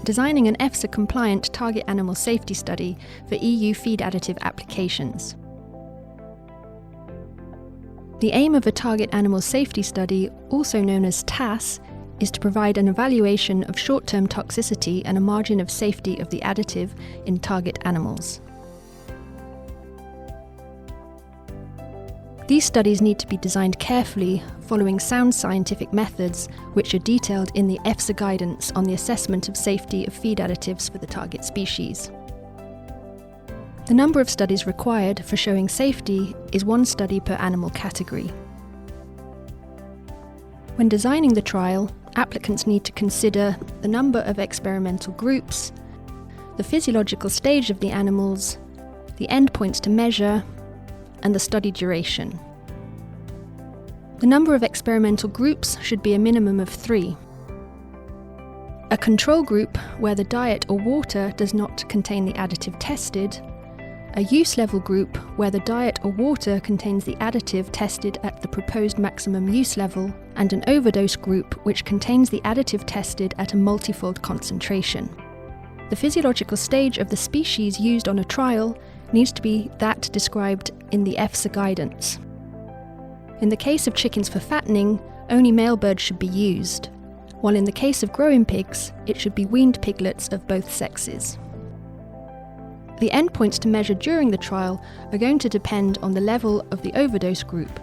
designing an EFSA-compliant target animal safety study for EU feed additive applications. The aim of a target animal safety study, also known as TAS, is to provide an evaluation of short-term toxicity and a margin of safety of the additive in target animals. These studies need to be designed carefully, following sound scientific methods, which are detailed in the EFSA guidance on the assessment of safety of feed additives for the target species. The number of studies required for showing safety is 1 study per animal category. When designing the trial, applicants need to consider the number of experimental groups, the physiological stage of the animals, the endpoints to measure, and the study duration. The number of experimental groups should be a minimum of 3. A control group where the diet or water does not contain the additive tested, a use level group where the diet or water contains the additive tested at the proposed maximum use level, and an overdose group which contains the additive tested at a multifold concentration. The physiological stage of the species used on a trial needs to be that described in the EFSA guidance. In the case of chickens for fattening, only male birds should be used, while in the case of growing pigs, it should be weaned piglets of both sexes. The endpoints to measure during the trial are going to depend on the level of the overdose group,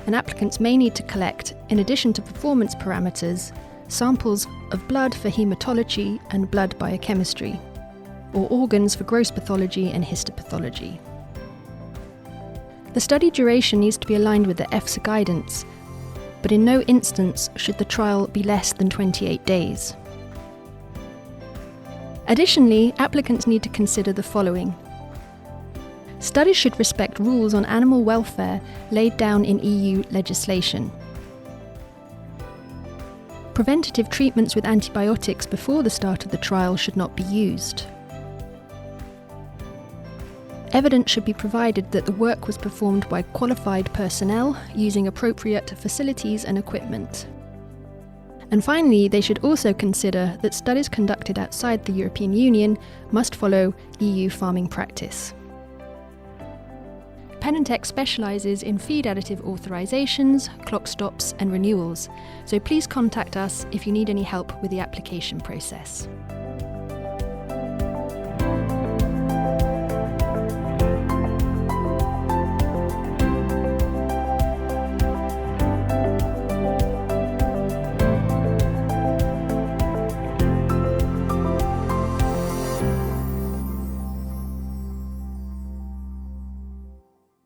and applicants may need to collect, in addition to performance parameters, samples of blood for hematology and blood biochemistry, or organs for gross pathology and histopathology. The study duration needs to be aligned with the EFSA guidance, but in no instance should the trial be less than 28 days. Additionally, applicants need to consider the following. Studies should respect rules on animal welfare laid down in EU legislation. Preventative treatments with antibiotics before the start of the trial should not be used. Evidence should be provided that the work was performed by qualified personnel using appropriate facilities and equipment. And finally, they should also consider that studies conducted outside the European Union must follow EU farming practice. Penentech specialises in feed additive authorisations, clock stops and renewals, so please contact us if you need any help with the application process.